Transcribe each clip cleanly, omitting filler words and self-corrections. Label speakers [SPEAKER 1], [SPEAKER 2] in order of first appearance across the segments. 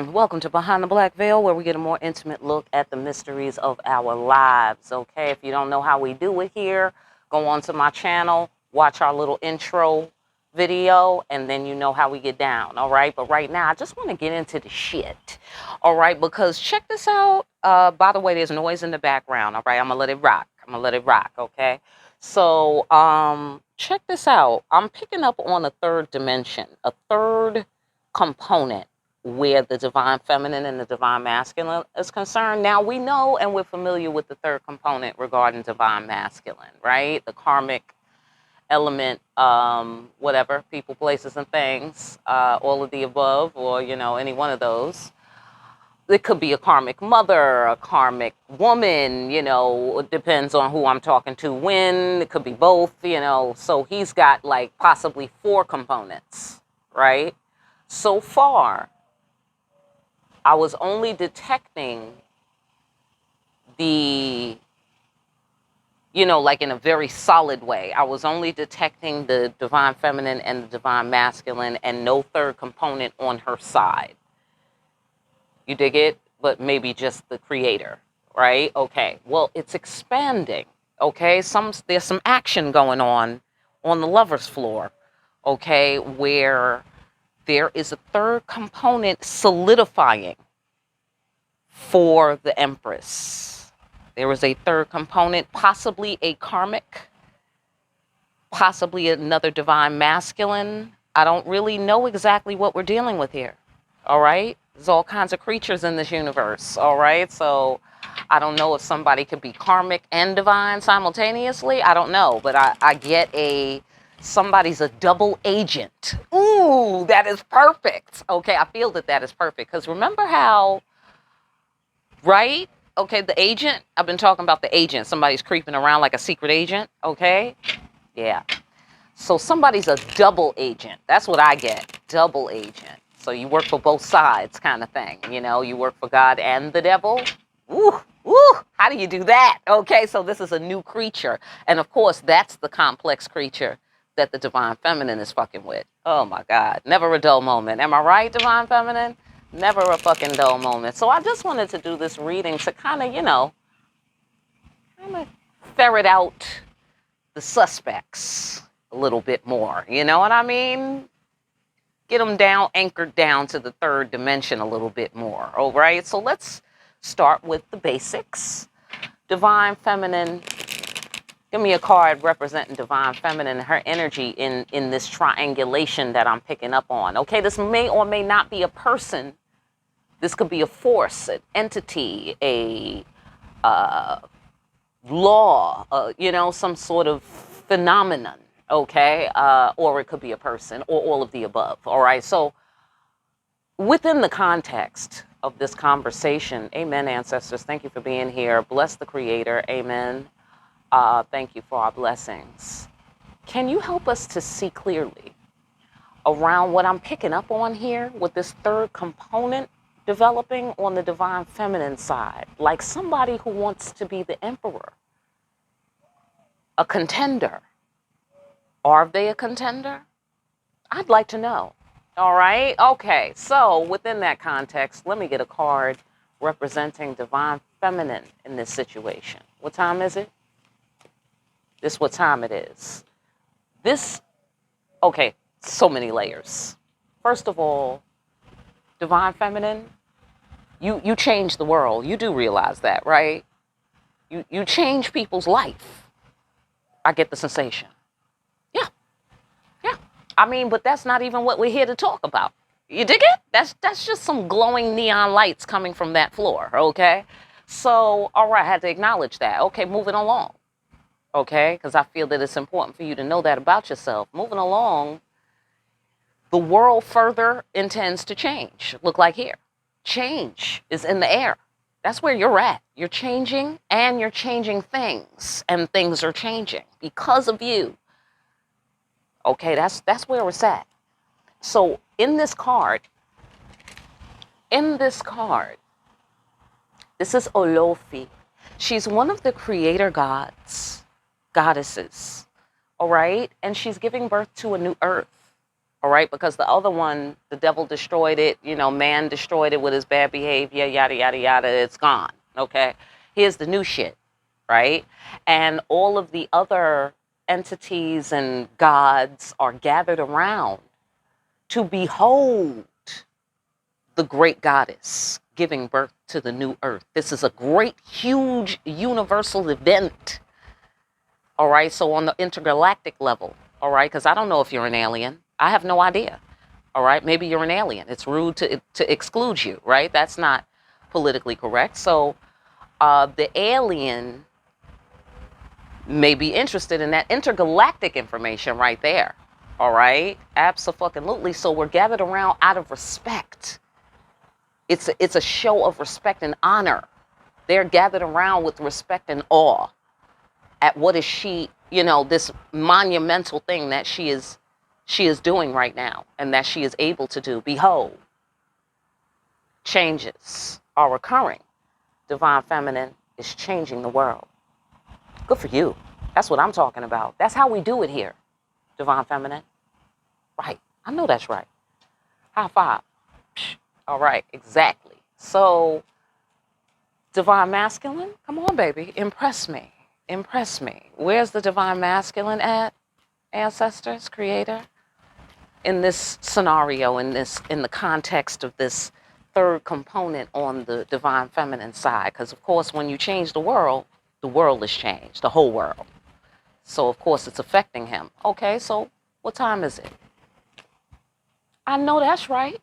[SPEAKER 1] Welcome to Behind the Black Veil, where we get a more intimate look at the mysteries of our lives. Okay, if you don't know how we do it here, go on to my channel, watch our little intro video, and then you know how we get down. All right, but right now I just want to get into the shit. All right, because check this out. By the way, there's noise in the background. All right, I'm gonna let it rock. Okay. So check this out. I'm picking up on a third dimension, a third component where the divine feminine and the divine masculine is concerned. Now we know and we're familiar with the third component regarding divine masculine, right? The karmic element, whatever, people, places, and things, all of the above, or, any one of those. It could be a karmic mother, a karmic woman, it depends on who I'm talking to when. It could be both, so he's got like possibly 4 components, right? So far, I was only detecting the, like in a very solid way. I was only detecting the divine feminine and the divine masculine and no third component on her side. You dig it? But maybe just the creator, right? Okay, well, it's expanding, okay? There's some action going on the lover's floor, okay, where there is a third component solidifying for the Empress. There is a third component, possibly a karmic, possibly another divine masculine. I don't really know exactly what we're dealing with here, all right? There's all kinds of creatures in this universe, all right? So I don't know if somebody could be karmic and divine simultaneously. I don't know, but I get somebody's a double agent. Ooh, that is perfect. Okay, I feel that is perfect. Because remember how, right? Okay, the agent, I've been talking about the agent. Somebody's creeping around like a secret agent, okay? Yeah. So somebody's a double agent. That's what I get, double agent. So you work for both sides kind of thing, you work for God and the devil. Ooh, how do you do that? Okay, so this is a new creature. And of course, that's the complex creature that the divine feminine is fucking with. Oh my God, never a dull moment. Am I right, divine feminine? Never a fucking dull moment. So I just wanted to do this reading to kind of, ferret out the suspects a little bit more. You know what I mean? Get them down, anchored down to the third dimension a little bit more. All right. So let's start with the basics. Divine feminine. Give me a card representing divine feminine, her energy in this triangulation that I'm picking up on. Okay, this may or may not be a person. This could be a force, an entity, a law, some sort of phenomenon, okay? Or it could be a person or all of the above, all right? So within the context of this conversation, amen, ancestors, thank you for being here. Bless the creator, amen. Thank you for our blessings. Can you help us to see clearly around what I'm picking up on here with this third component developing on the divine feminine side? Like somebody who wants to be the emperor, a contender. Are they a contender? I'd like to know. All right. Okay. So within that context, let me get a card representing divine feminine in this situation. What time is it? This what time it is. Okay, so many layers. First of all, divine feminine, you change the world. You do realize that, right? You change people's life. I get the sensation. Yeah. I mean, but that's not even what we're here to talk about. You dig it? That's just some glowing neon lights coming from that floor, okay? So, all right, I had to acknowledge that. Okay, moving along. Okay, because I feel that it's important for you to know that about yourself. Moving along, the world further intends to change. Look like here. Change is in the air. That's where you're at. You're changing and you're changing things. And things are changing because of you. Okay, that's where we're at. So in this card, this is Olofi. She's one of the creator goddesses, all right? And she's giving birth to a new earth, All right, because the other one, the devil destroyed it, man destroyed it with his bad behavior, yada, yada, yada, it's gone. Okay, here's the new shit, right? And all of the other entities and gods are gathered around to behold the great goddess giving birth to the new earth. This is a great, huge, universal event. All right, so on the intergalactic level, all right, because I don't know if you're an alien. I have no idea. All right, maybe you're an alien. It's rude to exclude you, right? That's not politically correct. So the alien may be interested in that intergalactic information right there. All right, absolutely. So we're gathered around out of respect. It's a show of respect and honor. They're gathered around with respect and awe at what is she, this monumental thing that she is doing right now and that she is able to do. Behold, changes are occurring. Divine Feminine is changing the world. Good for you. That's what I'm talking about. That's how we do it here, Divine Feminine. Right. I know that's right. High five. All right, exactly. So, Divine Masculine, come on, baby. Impress me. Impress me. Where's the Divine Masculine at, ancestors, creator? In this scenario, in the context of this third component on the Divine Feminine side. Because, of course, when you change the world is changed, the whole world. So, of course, it's affecting him. Okay, so what time is it? I know that's right.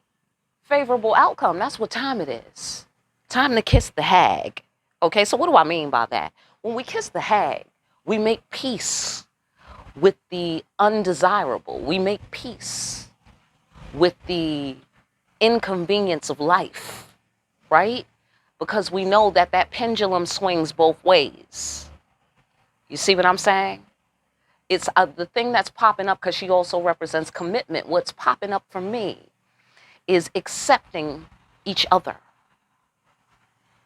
[SPEAKER 1] Favorable outcome. That's what time it is. Time to kiss the hag. Okay, so what do I mean by that? When we kiss the hag, we make peace with the undesirable. We make peace with the inconvenience of life, right? Because we know that pendulum swings both ways. You see what I'm saying? It's the thing that's popping up, because she also represents commitment. What's popping up for me is accepting each other.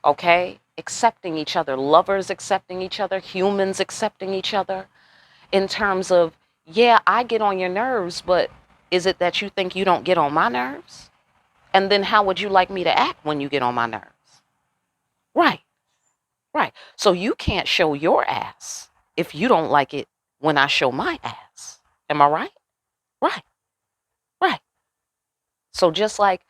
[SPEAKER 1] Okay? Accepting each other. Lovers accepting each other. Humans accepting each other. In terms of, yeah, I get on your nerves, but is it that you think you don't get on my nerves? And then how would you like me to act when you get on my nerves? Right. Right. So you can't show your ass if you don't like it when I show my ass. Am I right? Right. Right. So just like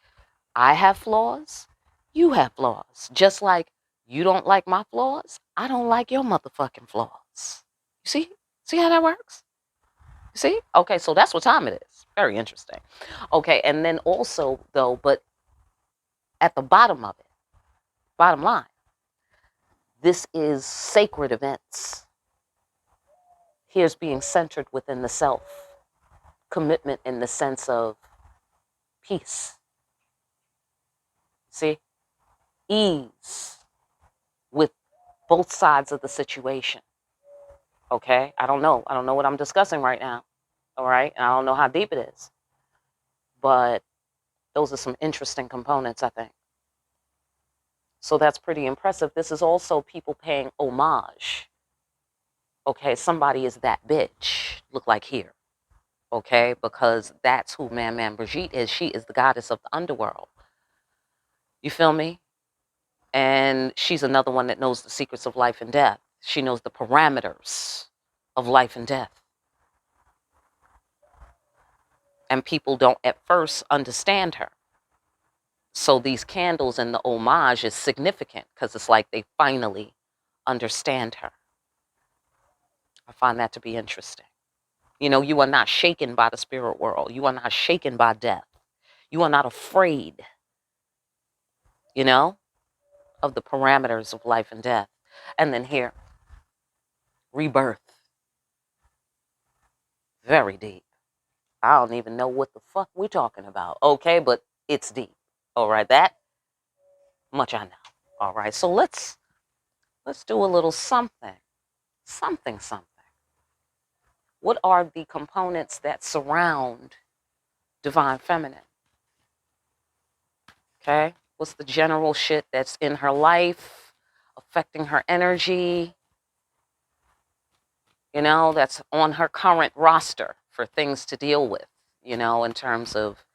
[SPEAKER 1] I have flaws, you have flaws. Just like you don't like my flaws, I don't like your motherfucking flaws. You see? See how that works? You see? Okay, so that's what time it is. Very interesting. Okay, and then also, though, but at the bottom of it, bottom line, this is sacred events. Here's being centered within the self. Commitment in the sense of peace. See? Ease with both sides of the situation. Okay? I don't know. I don't know what I'm discussing right now. All right? And I don't know how deep it is. But those are some interesting components, I think. So that's pretty impressive. This is also people paying homage. Okay? Somebody is that bitch. Look like here. Okay? Because that's who Man Brigitte is. She is the goddess of the underworld. You feel me? And she's another one that knows the secrets of life and death. She knows the parameters of life and death. And people don't at first understand her. So these candles and the homage is significant because it's like they finally understand her. I find that to be interesting. You are not shaken by the spirit world. You are not shaken by death. You are not afraid, of the parameters of life and death. And then here, rebirth. Very deep. I don't even know what the fuck we're talking about. Okay, but it's deep. All right, that much I know. All right, so let's do a little something. Something. What are the components that surround Divine Feminine? Okay, what's the general shit that's in her life, affecting her energy? That's on her current roster for things to deal with. you know, in terms of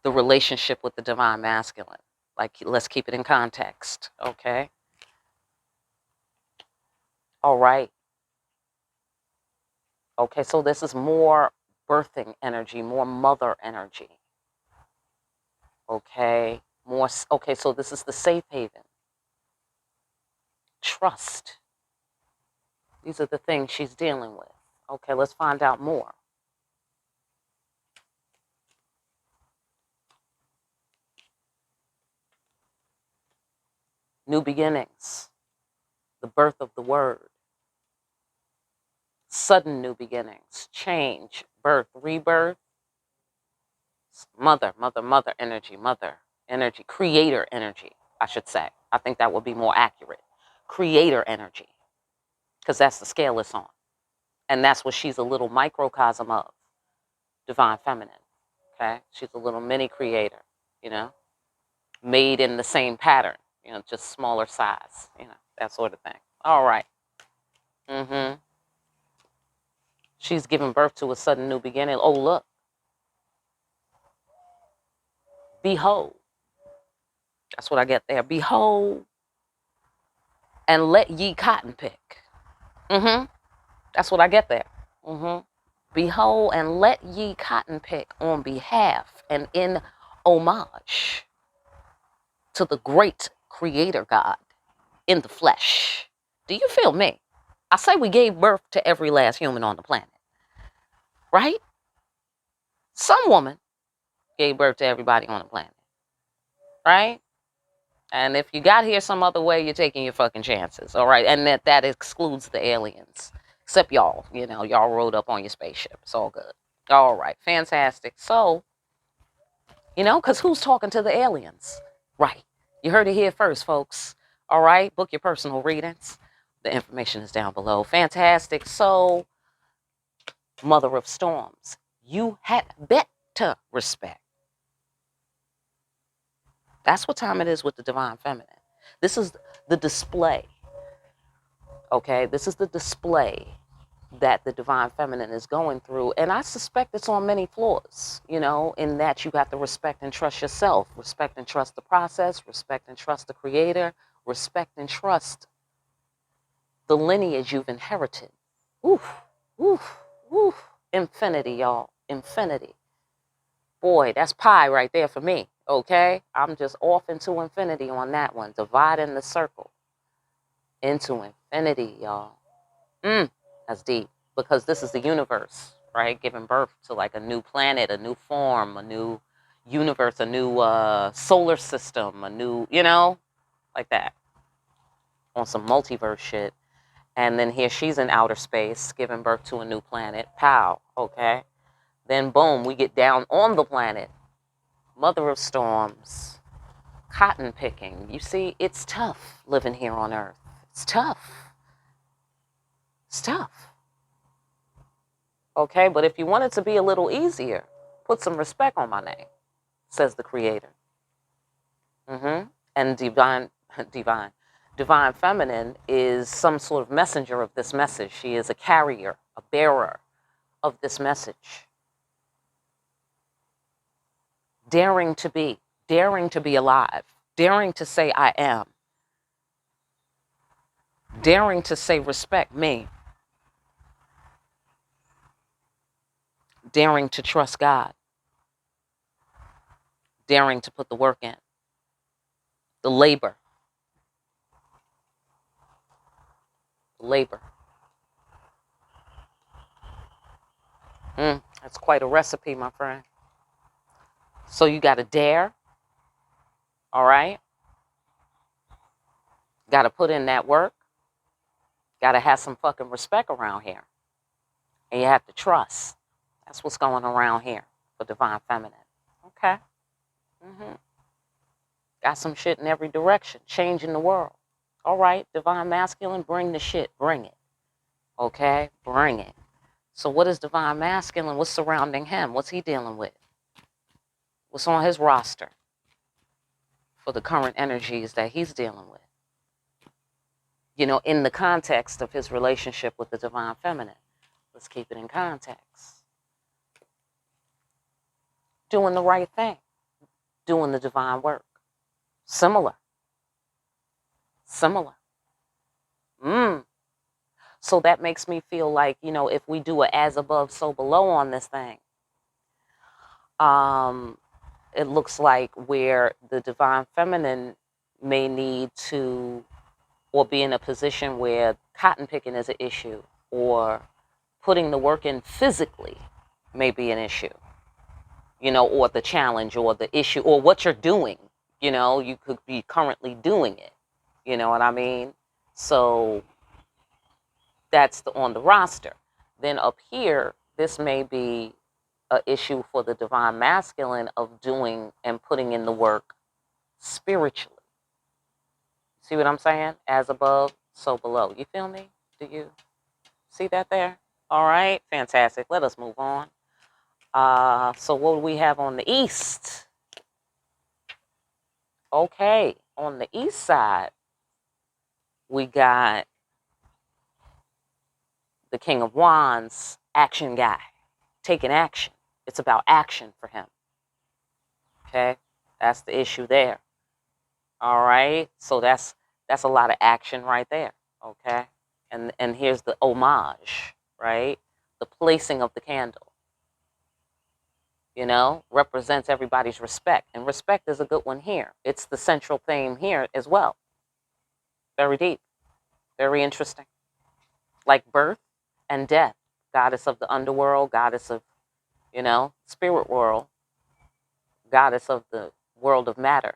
[SPEAKER 1] the relationship with the divine masculine. Like, let's keep it in context, okay? All right. Okay, so this is more birthing energy, more mother energy. Okay, okay, so this is the safe haven. Trust. These are the things she's dealing with. Okay, let's find out more. New beginnings, the birth of the word, sudden new beginnings, change, birth, rebirth, mother energy, creator energy, I should say. I think that would be more accurate. Creator energy, because that's the scale it's on. And that's what she's a little microcosm of, divine feminine, okay? She's a little mini creator, you know, made in the same pattern, you know, just smaller size, you know, that sort of thing. All right. She's giving birth to a sudden new beginning. Oh, look. Behold. That's what I get there. Behold, and let ye cotton pick. That's what I get there. Behold, and let ye cotton pick on behalf and in homage to the great creator God in the flesh. Do you feel me? I say we gave birth to every last human on the planet, right? Some woman gave birth to everybody on the planet, right? And if you got here some other way, you're taking your fucking chances, all right? And that excludes the aliens, except y'all, you know, y'all rode up on your spaceship. It's all good. All right, fantastic. So, you know, because who's talking to the aliens? Right. You heard it here first, folks. All right, book your personal readings. The information is down below. Fantastic. So, Mother of Storms, you had better respect. That's what time it is with the divine feminine. This is the display. Okay, this is the display that the divine feminine is going through. And I suspect it's on many floors, you know, in that you have to respect and trust yourself, respect and trust the process, respect and trust the creator, respect and trust the lineage you've inherited. Oof, oof, oof. Infinity, y'all. Infinity. Boy, that's pie right there for me, okay? I'm just off into infinity on that one. Dividing the circle into infinity, y'all. That's deep, because this is the universe, right? Giving birth to like a new planet, a new form, a new universe, a new solar system, a new, you know, like that. On some multiverse shit. And then here she's in outer space, giving birth to a new planet. Pow, okay? Then boom, we get down on the planet. Mother of storms. Cotton picking. You see, it's tough living here on Earth. It's tough. It's tough. Okay, but if you want it to be a little easier, put some respect on my name, says the creator. And divine feminine is some sort of messenger of this message. She is a carrier, a bearer of this message. Daring to be alive, daring to say I am, daring to say respect me, daring to trust God, daring to put the work in, the labor. That's quite a recipe, my friend. So you got to dare, all right? Got to put in that work. Got to have some fucking respect around here. And you have to trust. That's what's going around here for divine feminine. Okay? Got some shit in every direction. Changing the world. All right, divine masculine, bring the shit. Bring it. Okay? Bring it. So what is divine masculine? What's surrounding him? What's he dealing with? What's on his roster for the current energies that he's dealing with? You know, in the context of his relationship with the divine feminine. Let's keep it in context. doing the right thing, doing the divine work. Similar. So that makes me feel like, if we do a as above, so below on this thing, it looks like where the divine feminine may need to, or be in a position where cotton picking is an issue, or putting the work in physically may be an issue, or the challenge, or the issue, or what you're doing. You could be currently doing it. You know what I mean? So that's on the roster. Then up here, this may be an issue for the divine masculine of doing and putting in the work spiritually. See what I'm saying? As above, so below. You feel me? Do you see that there? All right, fantastic. Let us move on. So what do we have on the east? Okay, on the east side, we got the King of Wands, action guy, taking action. It's about action for him. Okay, that's the issue there. All right, so that's a lot of action right there. Okay, and here's the homage, right? The placing of the candle. Represents everybody's respect, and respect is a good one here. It's the central theme here as well. Very deep, very interesting. Like birth and death, goddess of the underworld, goddess of, spirit world, goddess of the world of matter,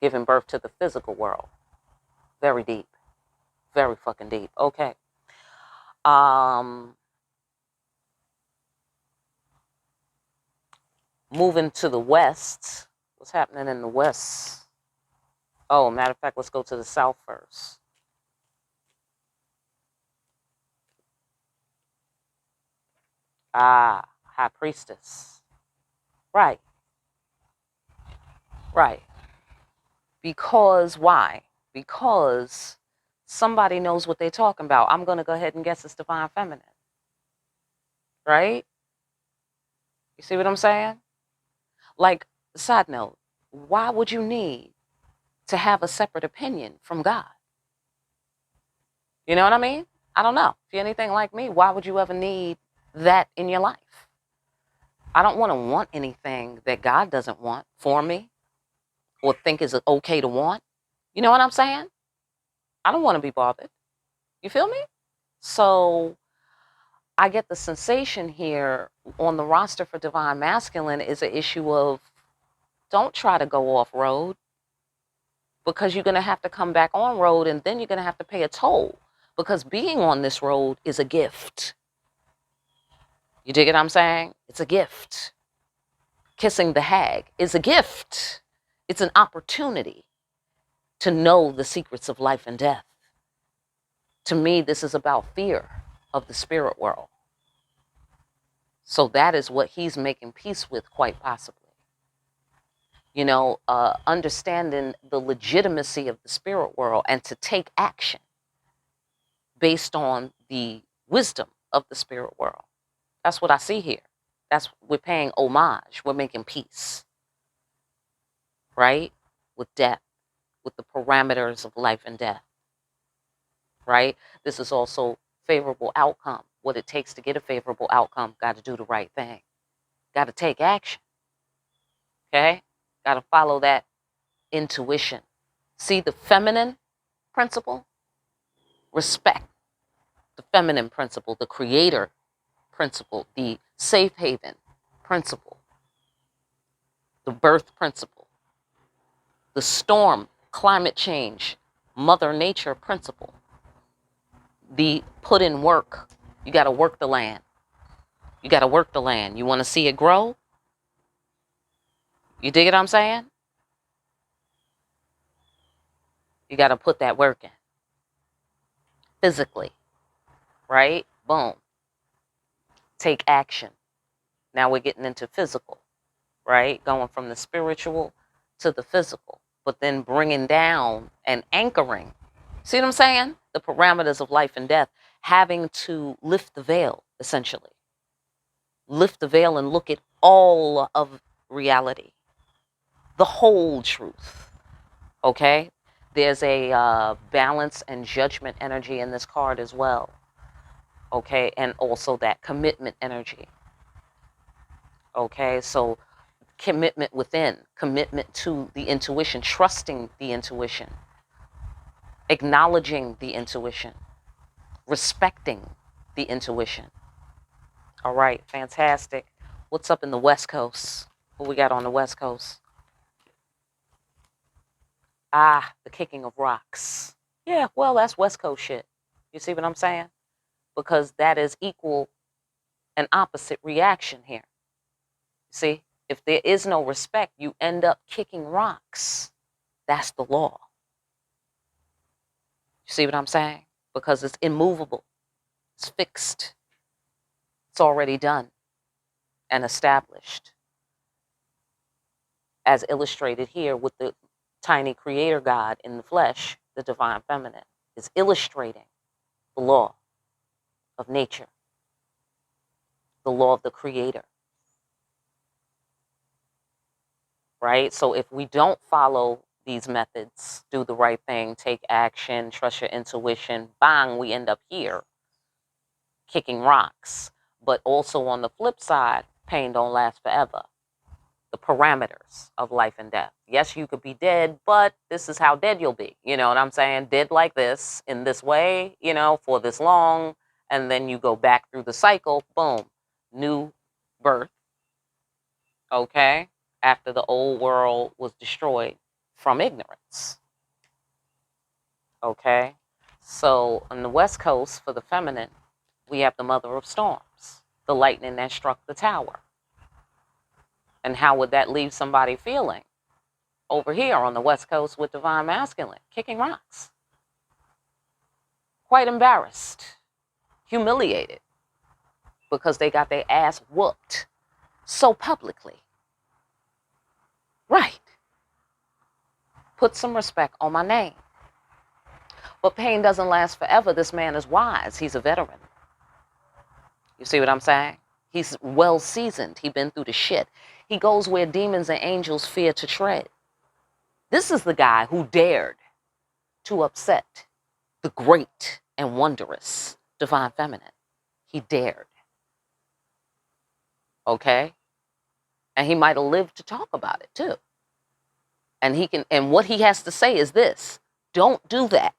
[SPEAKER 1] giving birth to the physical world. Very deep, very fucking deep. Okay. Moving to the west. What's happening in the west? Oh, matter of fact, let's go to the south first. High priestess. Right. Because why? Because somebody knows what they're talking about. I'm going to go ahead and guess it's divine feminine. Right? You see what I'm saying? Like, side note, why would you need to have a separate opinion from God? You know what I mean? I don't know. If you're anything like me, why would you ever need that in your life? I don't want anything that God doesn't want for me or think is okay to want. You know what I'm saying? I don't want to be bothered. You feel me? So I get the sensation here on the roster for divine masculine is an issue of don't try to go off road, because you're going to have to come back on road, and then you're going to have to pay a toll, because being on this road is a gift. You dig what I'm saying? It's a gift. Kissing the hag is a gift. It's an opportunity to know the secrets of life and death. To me, this is about fear of the spirit world. So that is what he's making peace with, quite possibly. Understanding the legitimacy of the spirit world and to take action based on the wisdom of the spirit world. That's what I see here. We're paying homage. We're making peace. Right? With death, with the parameters of life and death. Right? This is also favorable outcome. What it takes to get a favorable outcome, got to do the right thing. Got to take action. Okay? Got to follow that intuition. See the feminine principle? Respect the feminine principle, the creator principle, the safe haven principle, the birth principle, the storm, climate change, mother nature principle, the put in work. You got to work the land. You got to work the land. You want to see it grow? You dig what I'm saying? You got to put that work in. Physically. Right? Boom. Take action. Now we're getting into physical. Right? Going from the spiritual to the physical. But then bringing down and anchoring. See what I'm saying? The parameters of life and death. Having to lift the veil, essentially. lift the veil and look at all of reality, the whole truth. Okay? There's a balance and judgment energy in this card as well. Okay? And also that commitment energy. Okay? So commitment within, commitment to the intuition, trusting the intuition, acknowledging the intuition, respecting the intuition. All right, fantastic. What's up in the West Coast? What we got on the West Coast? Ah, the kicking of rocks. Yeah, well, that's West Coast shit. You see what I'm saying? Because that is equal and opposite reaction here. See, if there is no respect, you end up kicking rocks. That's the law. You see what I'm saying? Because it's immovable. It's fixed. It's already done and established. As illustrated here with the tiny creator God in the flesh, the divine feminine, is illustrating the law of nature, the law of the creator. Right? So if we don't follow these methods, do the right thing, take action, trust your intuition, bang, we end up here kicking rocks. But also on the flip side, pain don't last forever. The parameters of life and death. Yes, you could be dead, but this is how dead you'll be. You know what I'm saying? Dead like this, in this way, you know, for this long, and then you go back through the cycle, boom, new birth, okay? After the old world was destroyed from ignorance. Okay? So on the West Coast, for the feminine, we have the mother of storms, the lightning that struck the tower. And how would that leave somebody feeling? Over here on the West Coast with divine masculine, kicking rocks. Quite embarrassed, humiliated, because they got their ass whooped so publicly. Right. Put some respect on my name. But pain doesn't last forever. This man is wise. He's a veteran. You see what I'm saying? He's well seasoned. He's been through the shit. He goes where demons and angels fear to tread. This is the guy who dared to upset the great and wondrous divine feminine. He dared. Okay? And he might have lived to talk about it too. And what he has to say is this: don't do that.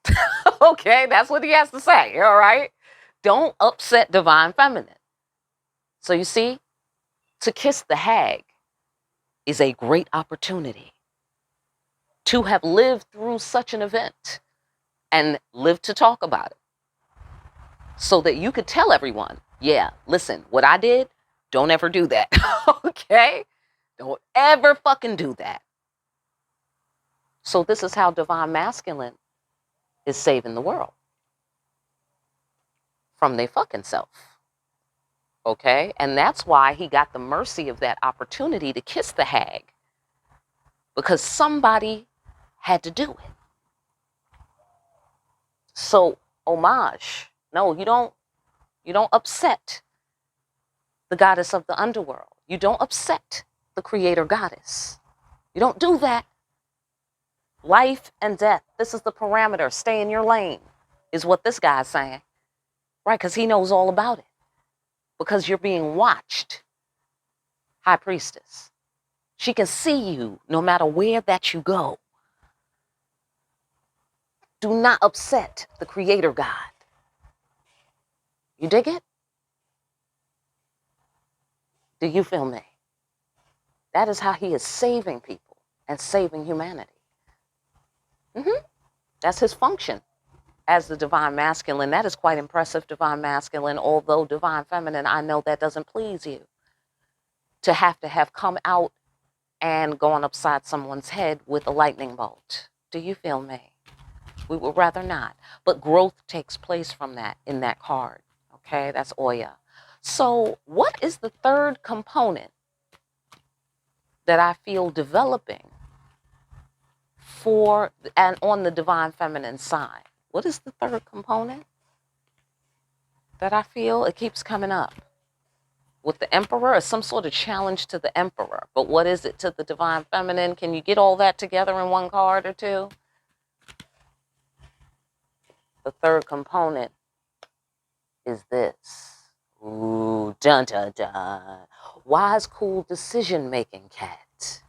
[SPEAKER 1] Okay? That's what he has to say. All right? Don't upset divine feminine. So you see, to kiss the hag is a great opportunity to have lived through such an event and live to talk about it, so that you could tell everyone, yeah, listen, what I did, don't ever do that. Okay? Don't ever fucking do that. So this is how divine masculine is saving the world from their fucking self. Okay? And that's why he got the mercy of that opportunity to kiss the hag, because somebody had to do it. So homage. No, you don't upset the goddess of the underworld. You don't upset the creator goddess. You don't do that. Life and death. This is the parameter. Stay in your lane, is what this guy's saying. Right? Because he knows all about it. Because you're being watched. High priestess. She can see you no matter where that you go. Do not upset the creator God. You dig it? Do you feel me? That is how he is saving people and saving humanity. That's his function as the divine masculine. That is quite impressive, divine masculine. Although divine feminine, I know that doesn't please you. To have come out and gone upside someone's head with a lightning bolt. Do you feel me? We would rather not. But growth takes place from that in that card. Okay, that's Oya. So what is the third component that I feel developing for and on the divine feminine side? What is the third component that I feel? It keeps coming up. with the Emperor is some sort of challenge to the Emperor. But what is it to the Divine Feminine? Can you get all that together in one card or two? The third component is this. Ooh, dun dun dun. Wise, cool decision-making cat.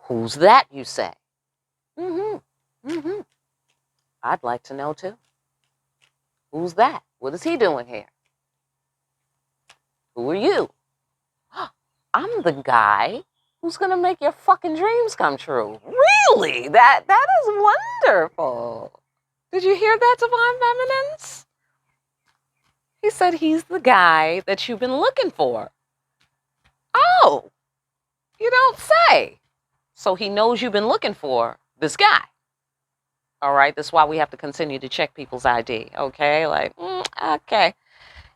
[SPEAKER 1] Who's that, you say? I'd like to know too. Who's that? What is he doing here? Who are you? I'm the guy who's gonna make your fucking dreams come true. Really? That is wonderful. Did you hear that, Divine Feminines? He said he's the guy that you've been looking for. Oh, you don't say. So he knows you've been looking for this guy. All right, that's why we have to continue to check people's ID. Okay, like, okay.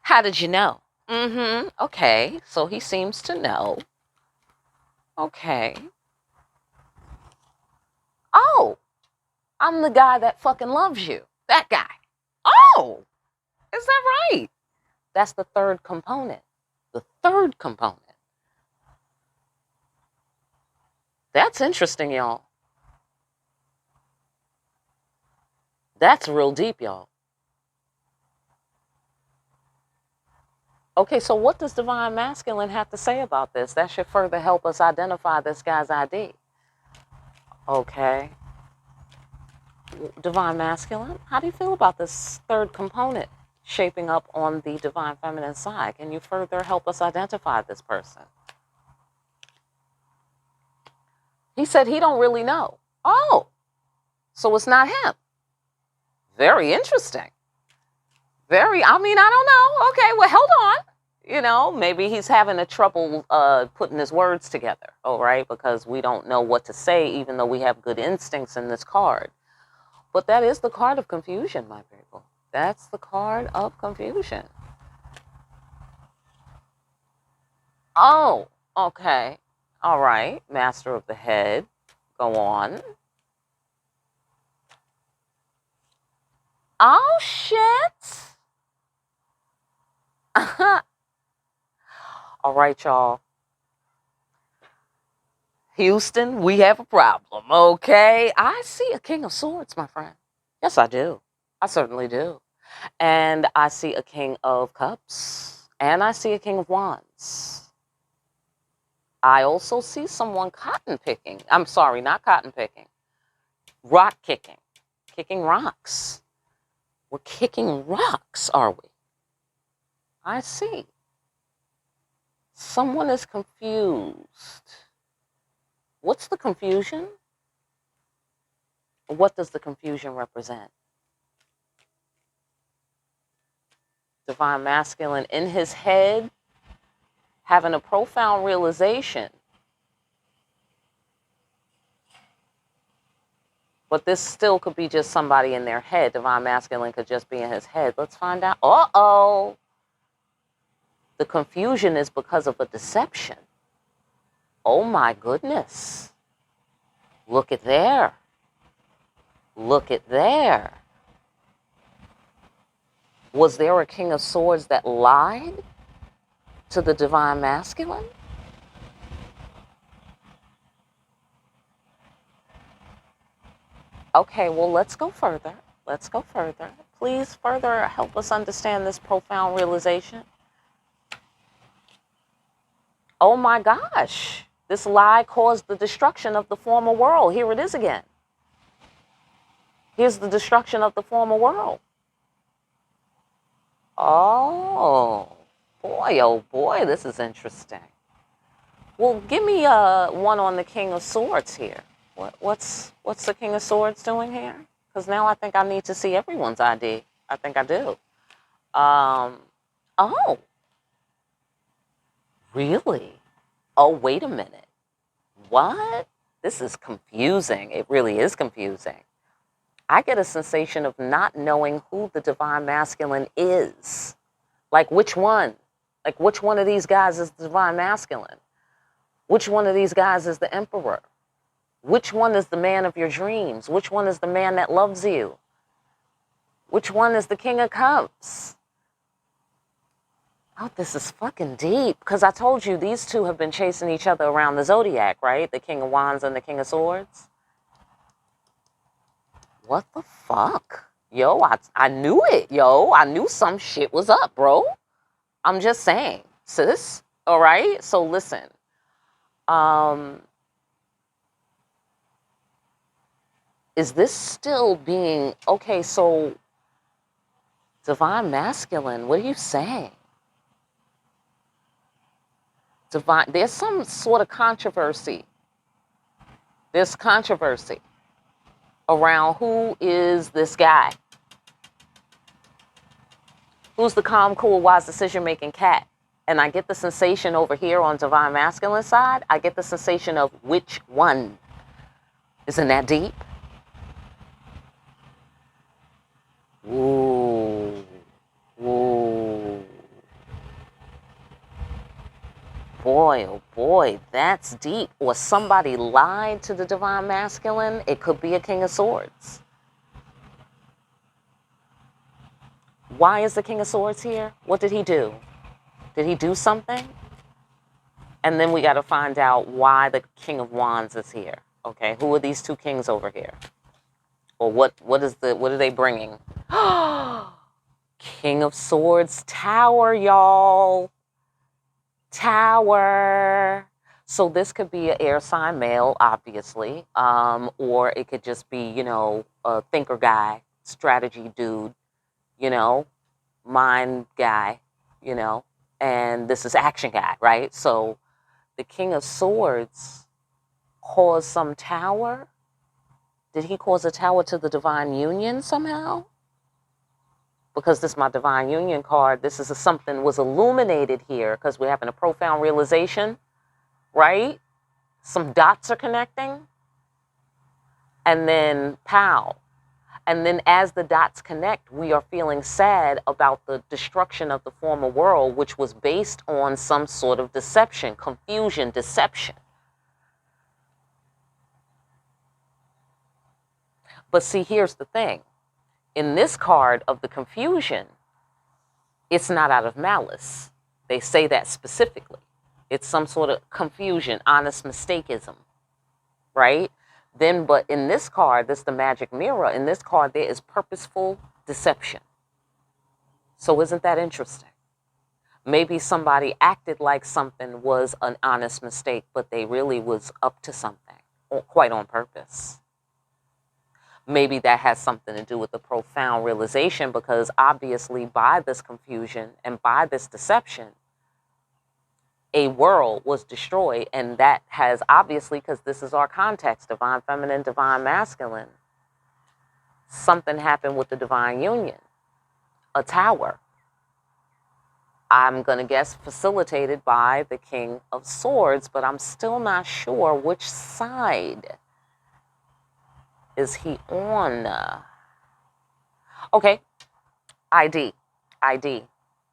[SPEAKER 1] How did you know? Okay, so he seems to know. Okay. Oh, I'm the guy that fucking loves you. That guy. Oh, is that right? That's the third component. The third component. That's interesting, y'all. That's real deep, y'all. Okay, so what does Divine Masculine have to say about this? That should further help us identify this guy's ID. Okay. Divine Masculine, how do you feel about this third component shaping up on the Divine Feminine side? Can you further help us identify this person? He said he don't really know. Oh, so it's not him. Very interesting. I don't know. Okay, well, hold on. You know, maybe he's having a trouble putting his words together, all right? Because we don't know what to say, even though we have good instincts in this card. But that is the card of confusion, my people. That's the card of confusion. Oh, okay. All right. Master of the head. Go on. Oh, shit. All right, y'all. Houston, we have a problem, okay? I see a King of Swords, my friend. Yes, I do. I certainly do. And I see a King of Cups. And I see a King of Wands. I also see someone cotton picking. I'm sorry, not cotton picking. Rock kicking. Kicking rocks. We're kicking rocks, are we? I see. Someone is confused. What's the confusion? What does the confusion represent? Divine Masculine in his head, having a profound realization. But this still could be just somebody in their head. Divine Masculine could just be in his head. Let's find out. Uh-oh. The confusion is because of a deception. Oh my goodness. Look at there. Look at there. Was there a King of Swords that lied to the Divine Masculine? Okay, well, let's go further. Let's go further. Please further help us understand this profound realization. Oh my gosh. This lie caused the destruction of the former world. Here it is again. Here's the destruction of the former world. Oh boy, this is interesting. Well, give me one on the King of Swords here. What's the King of Swords doing here? Because now I think I need to see everyone's ID. I think I do. Oh. Really? Oh, wait a minute. What? This is confusing. It really is confusing. I get a sensation of not knowing who the Divine Masculine is. Like which one? Like which one of these guys is the Divine Masculine? Which one of these guys is the Emperor? Which one is the man of your dreams? Which one is the man that loves you? Which one is the King of Cups? Oh, this is fucking deep. Because I told you these two have been chasing each other around the zodiac, right? The King of Wands and the King of Swords. What the fuck? Yo, I knew it, yo. I knew some shit was up, bro. I'm just saying, sis. All right? So listen. Is this still being... Okay, so... Divine Masculine, what are you saying? Divine... There's some sort of controversy. There's controversy around who is this guy. Who's the calm, cool, wise, decision-making cat? And I get the sensation over here on Divine Masculine side, I get the sensation of which one? Isn't that deep? Ooh. Ooh. Boy, oh boy, that's deep. Or somebody lied to the Divine Masculine. It could be a King of Swords. Why is the King of Swords here? What did he do? Did he do something? And then we got to find out why the King of Wands is here. Okay, who are these two kings over here? Or what are they bringing? King of Swords, Tower, y'all. Tower. So this could be an air sign male, obviously. Or it could just be, you know, a thinker guy, strategy dude, you know, mind guy, you know. And this is action guy, right? So the King of Swords caused some tower. Did he cause a tower to the Divine Union somehow? Because this is my Divine Union card. This is something was illuminated here because we're having a profound realization, right? Some dots are connecting. And then pow. And then as the dots connect, we are feeling sad about the destruction of the former world, which was based on some sort of deception, confusion, deception. But see, here's the thing. In this card of the confusion, it's not out of malice. They say that specifically. It's some sort of confusion, honest mistakeism, right? Then, but in this card, this is the magic mirror. In this card, there is purposeful deception. So isn't that interesting? Maybe somebody acted like something was an honest mistake, but they really was up to something, quite on purpose. Maybe that has something to do with the profound realization, because obviously by this confusion and by this deception, a world was destroyed. And that has obviously, because this is our context, divine feminine, divine masculine, something happened with the divine union, a tower. I'm going to guess facilitated by the King of Swords, but I'm still not sure which side is he on. Okay, ID.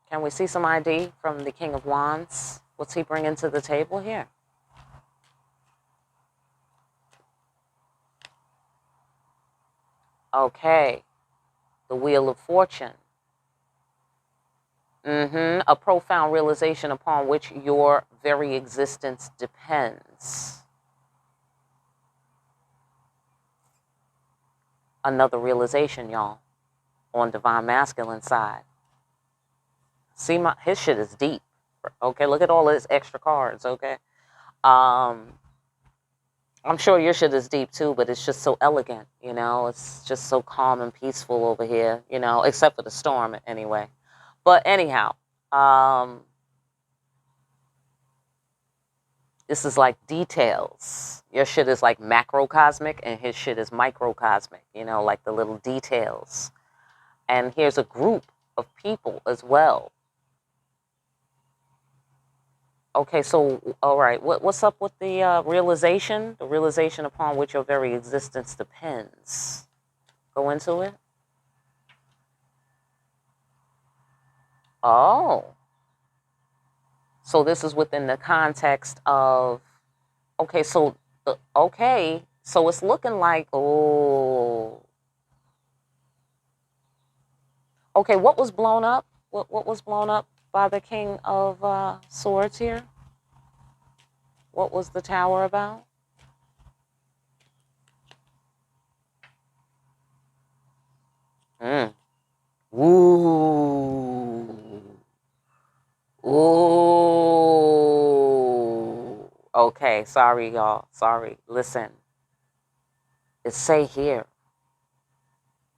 [SPEAKER 1] Can we see some ID from the King of Wands? What's he bringing to the table here? Okay, the Wheel of Fortune. A profound realization upon which your very existence depends. Another realization, y'all, on divine masculine side. See, his shit is deep. Okay, look at all his extra cards, okay? I'm sure your shit is deep too, but it's just so elegant, you know? It's just so calm and peaceful over here, you know, except for the storm anyway. But anyhow, this is like details. Your shit is like macrocosmic and his shit is microcosmic, you know, like the little details. And here's a group of people as well. Okay, so, all right, what's up with the realization? The realization upon which your very existence depends. Go into it. Oh. So this is within the context of, okay, so it's looking like, oh. Okay, what was blown up? What was blown up by the King of Swords here? What was the Tower about? Ooh. Ooh. Okay, sorry, y'all. Sorry. Listen. It say here.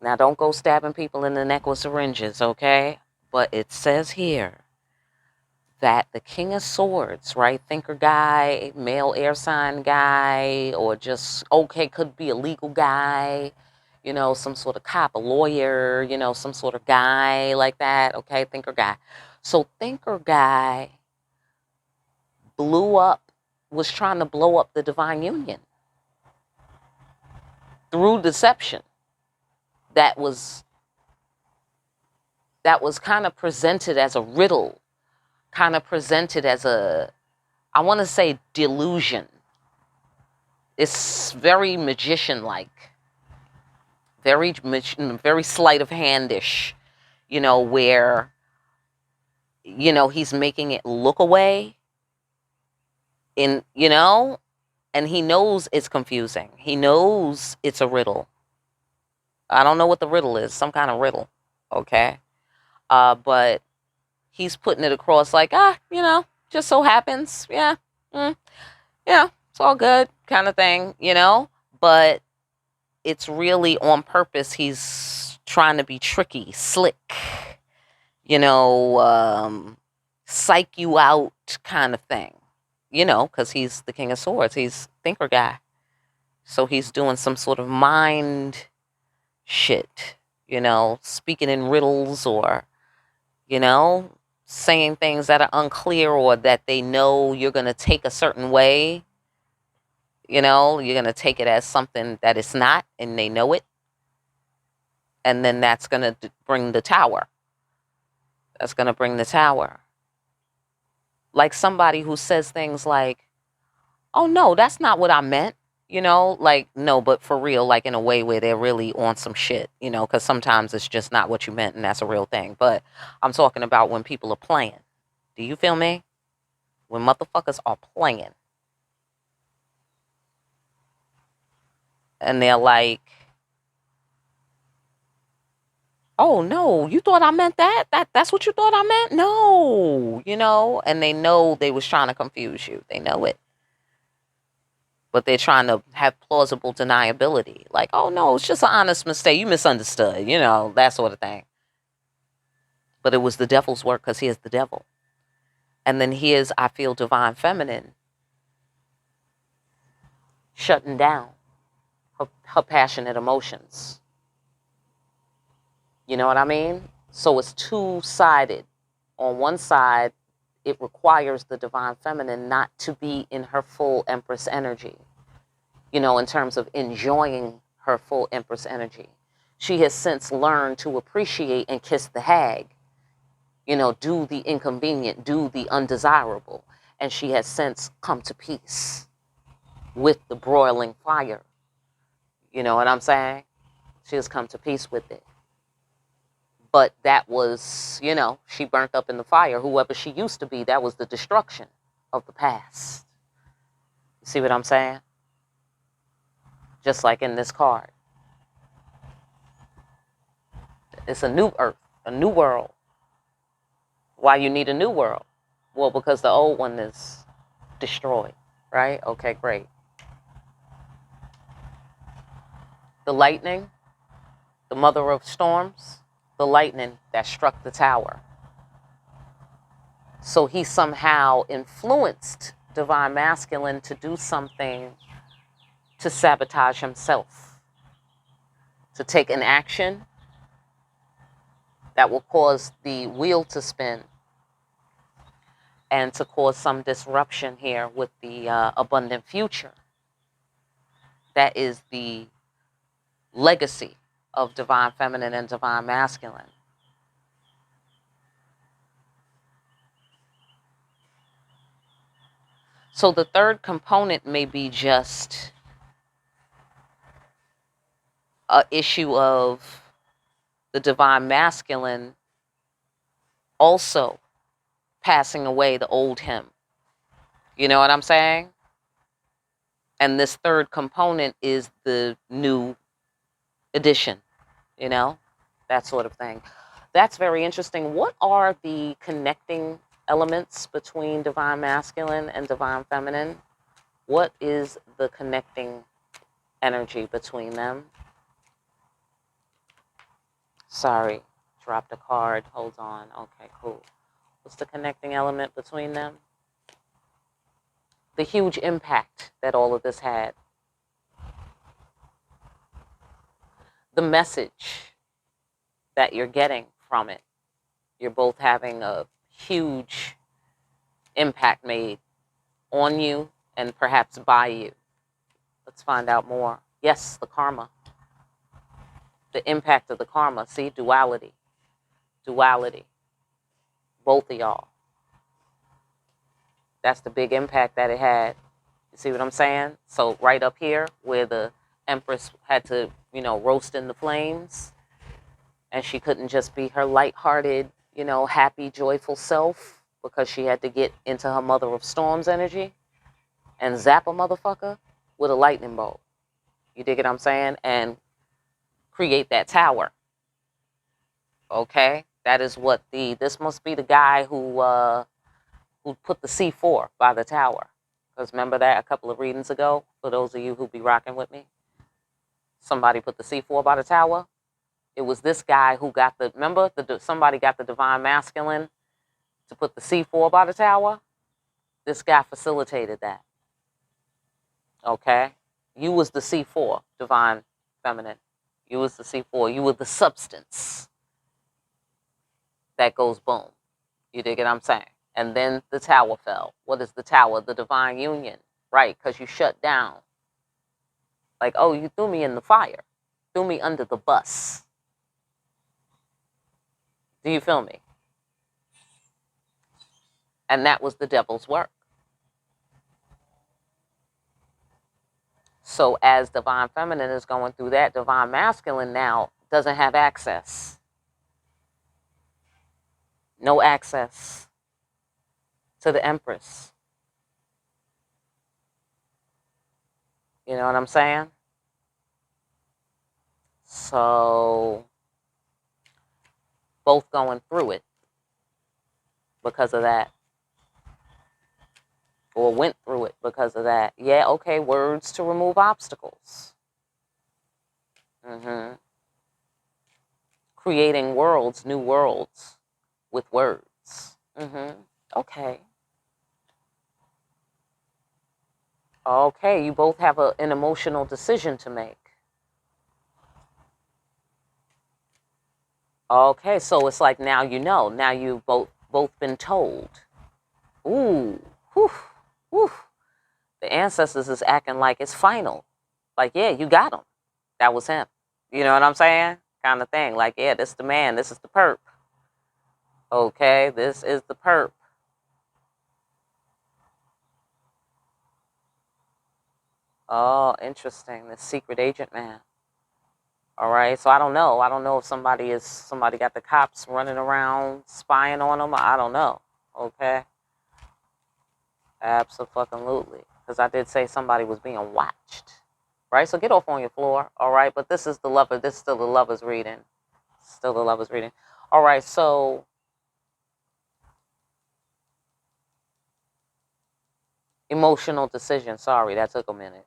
[SPEAKER 1] Now, don't go stabbing people in the neck with syringes, okay? But it says here that the King of Swords, right? Thinker guy, male air sign guy, or just, okay, could be a legal guy, you know, some sort of cop, a lawyer, you know, some sort of guy like that, okay? Thinker guy. So thinker guy was trying to blow up the divine union through deception. That was kind of presented as a riddle, kind of presented as a, I want to say, delusion. It's very magician-like, very sleight of handish, you know, where, you know, he's making it look away, in, you know, and he knows it's confusing. He knows it's a riddle. I don't know what the riddle is, some kind of riddle, okay? But he's putting it across like, you know, just so happens, yeah, yeah, it's all good, kind of thing, you know? But it's really on purpose. He's trying to be tricky, slick, you know, psych you out kind of thing, you know, because he's the King of Swords. He's thinker guy. So he's doing some sort of mind shit, you know, speaking in riddles, or, you know, saying things that are unclear, or that they know you're going to take a certain way. You know, you're going to take it as something that it's not, and they know it. And then that's going to bring the Tower. That's going to bring the Tower. Like somebody who says things like, oh, no, that's not what I meant. You know, like, no, but for real, like in a way where they're really on some shit, you know, because sometimes it's just not what you meant, and that's a real thing. But I'm talking about when people are playing. Do you feel me? When motherfuckers are playing. And they're like, oh, no, you thought I meant that? That's what you thought I meant? No, you know, and they know they was trying to confuse you. They know it. But they're trying to have plausible deniability. Like, oh, no, it's just an honest mistake. You misunderstood, you know, that sort of thing. But it was the devil's work, because he is the devil. And then here's, I feel, divine feminine shutting down her passionate emotions. You know what I mean? So it's two-sided. On one side, it requires the divine feminine not to be in her full Empress energy, you know, in terms of enjoying her full Empress energy. She has since learned to appreciate and kiss the hag, you know, do the inconvenient, do the undesirable. And she has since come to peace with the broiling fire. You know what I'm saying? She has come to peace with it. But that was, you know, she burnt up in the fire. Whoever she used to be, that was the destruction of the past. You see what I'm saying? Just like in this card. It's a new earth, a new world. Why you need a new world? Well, because the old one is destroyed, right? Okay, great. The lightning, the mother of storms, the lightning that struck the tower. So he somehow influenced divine masculine to do something to sabotage himself, to take an action that will cause the wheel to spin, and to cause some disruption here with the abundant future. That is the legacy of divine feminine and divine masculine. So the third component may be just an issue of the divine masculine also passing away the old him. You know what I'm saying? And this third component is the new addition, you know, that sort of thing. That's very interesting. What are the connecting elements between divine masculine and divine feminine? What is the connecting energy between them? Sorry, dropped a card. Hold on. Okay, cool. What's the connecting element between them? The huge impact that all of this had. The message that you're getting from it. You're both having a huge impact made on you and perhaps by you. Let's find out more. Yes, the karma. The impact of the karma. See, duality. Duality. Both of y'all. That's the big impact that it had. You see what I'm saying? So right up here where the Empress had to, you know, roast in the flames, and she couldn't just be her lighthearted, you know, happy, joyful self because she had to get into her Mother of Storms energy and zap a motherfucker with a lightning bolt. You dig what I'm saying? And create that tower. Okay? That is what this must be the guy who put the C4 by the tower. Because remember that a couple of readings ago, for those of you who be rocking with me? Somebody put the C4 by the tower. It was this guy who got remember, somebody got the divine masculine to put the C4 by the tower? This guy facilitated that. Okay? You was the C4, divine feminine. You was the C4. You were the substance that goes boom. You dig what I'm saying? And then the tower fell. What is the tower? The divine union. Right, because you shut down. Like, oh, you threw me in the fire. Threw me under the bus. Do you feel me? And that was the devil's work. So as divine feminine is going through that, divine masculine now doesn't have access. No access to the Empress. You know what I'm saying? So both going through it because of that. Or went through it because of that. Yeah, okay, words to remove obstacles. Creating worlds, new worlds, with words. Okay. Okay, you both have an emotional decision to make. Okay, so it's like now you know. Now you've both been told. Ooh, whew, whew. The ancestors is acting like it's final. Like, yeah, you got him. That was him. You know what I'm saying? Kind of thing. Like, yeah, this is the man. This is the perp. Okay, this is the perp. Oh, interesting. The secret agent man. All right, so I don't know. I don't know if somebody got the cops running around spying on them. I don't know. Okay. Absolutely. Because I did say somebody was being watched. Right? So get off on your floor. All right. But this is the lover. This is still the lover's reading. Still the lover's reading. All right. So emotional decision. Sorry, that took a minute.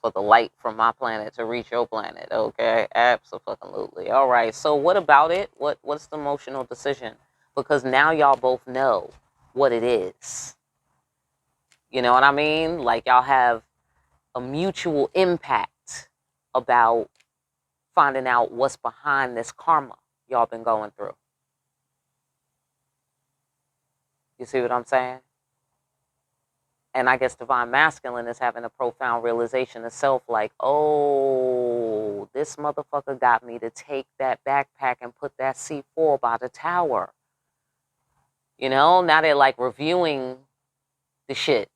[SPEAKER 1] For the light from my planet to reach your planet. Okay. Absolutely. All right. So what about it? What's the emotional decision? Because now y'all both know what it is. You know what I mean? Like y'all have a mutual impact about finding out what's behind this karma y'all been going through. You see what I'm saying? And I guess divine masculine is having a profound realization of self, like, oh, this motherfucker got me to take that backpack and put that C4 by the tower. You know, now they're like reviewing the shit.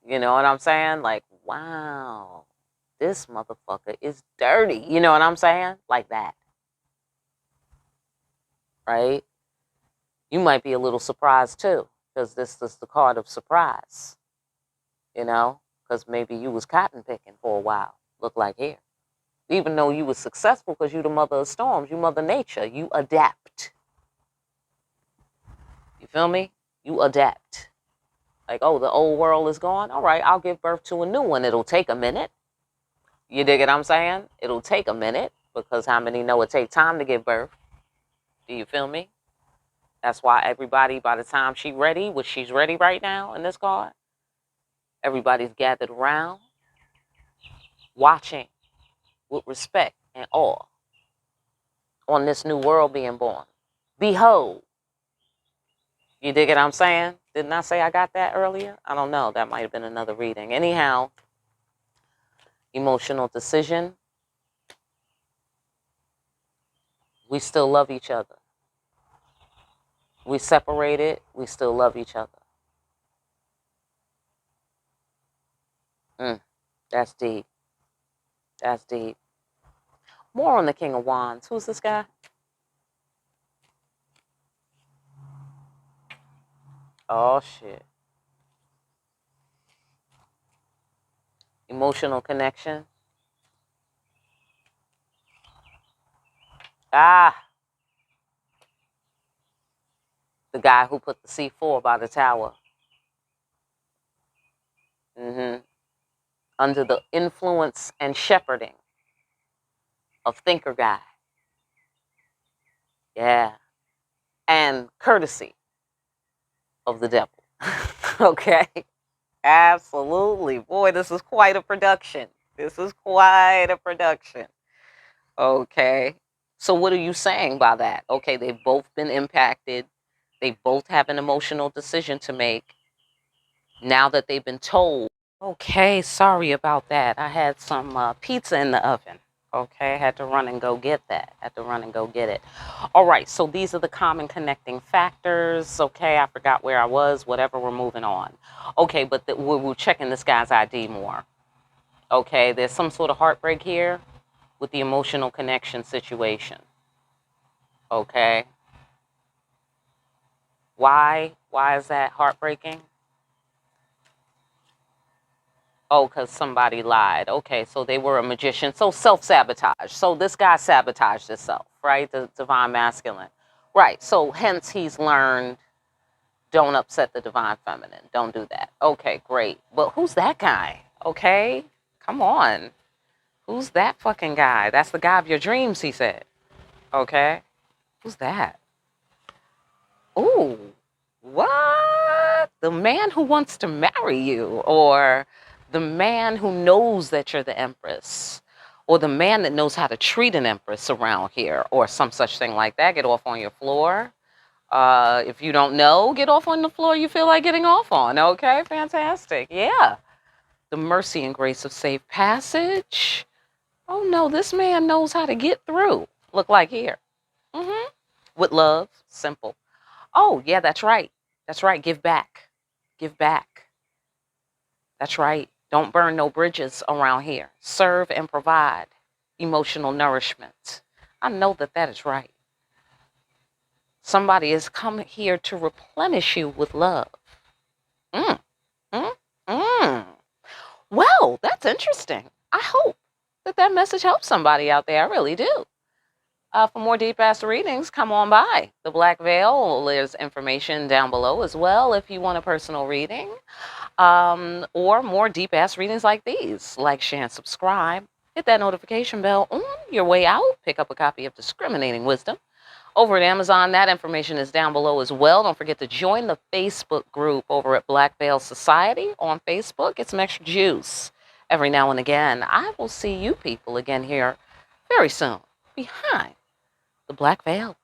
[SPEAKER 1] You know what I'm saying? Like, wow, this motherfucker is dirty. You know what I'm saying? Like that. Right? You might be a little surprised too, because this is the card of surprise, you know, because maybe you was cotton picking for a while, look like here. Even though you was successful because you the mother of storms, you mother nature, you adapt. You feel me? You adapt. Like, oh, the old world is gone. All right, I'll give birth to a new one. It'll take a minute. You dig what I'm saying? It'll take a minute, because how many know it takes time to give birth? Do you feel me? That's why everybody, by the time she's ready, which she's ready right now in this card, everybody's gathered around, watching with respect and awe on this new world being born. Behold. You dig what I'm saying? Didn't I say I got that earlier? I don't know. That might have been another reading. Anyhow, emotional decision. We still love each other. We separated. We still love each other. That's deep. That's deep. More on the King of Wands. Who's this guy? Oh, shit. Emotional connection. Ah. The guy who put the C4 by the tower. Under the influence and shepherding of Thinker Guy. Yeah. And courtesy of the devil. Okay. Absolutely. Boy, this is quite a production. This is quite a production. Okay. So what are you saying by that? Okay, they've both been impacted. They both have an emotional decision to make. Now that they've been told. Okay, sorry about that. I had some pizza in the oven. Okay, I had to run and go get that. All right, so these are the common connecting factors. Okay, I forgot where I was. Whatever, we're moving on. Okay, but we're checking this guy's ID more. Okay, there's some sort of heartbreak here with the emotional connection situation. Okay. Why? Why is that heartbreaking? Oh, because somebody lied. Okay, so they were a magician. So self-sabotage. So this guy sabotaged himself, right? The divine masculine. Right, so hence he's learned, don't upset the divine feminine. Don't do that. Okay, great. But who's that guy? Okay, come on. Who's that fucking guy? That's the guy of your dreams, he said. Okay, who's that? Ooh, what? The man who wants to marry you, or the man who knows that you're the empress, or the man that knows how to treat an empress around here, or some such thing like that. Get off on your floor. If you don't know, get off on the floor you feel like getting off on. Okay, fantastic. Yeah. The mercy and grace of safe passage. Oh no, this man knows how to get through. Look like here. With love, simple. Oh, yeah, that's right. That's right. Give back. Give back. That's right. Don't burn no bridges around here. Serve and provide emotional nourishment. I know that that is right. Somebody has come here to replenish you with love. Well, that's interesting. I hope that that message helps somebody out there. I really do. For more deep-ass readings, come on by the Black Veil. There's information down below as well if you want a personal reading. Or more deep-ass readings like these. Like, share, and subscribe. Hit that notification bell on your way out. Pick up a copy of Discriminating Wisdom over at Amazon. That information is down below as well. Don't forget to join the Facebook group over at Black Veil Society on Facebook. Get some extra juice every now and again. I will see you people again here very soon behind the Black Veil.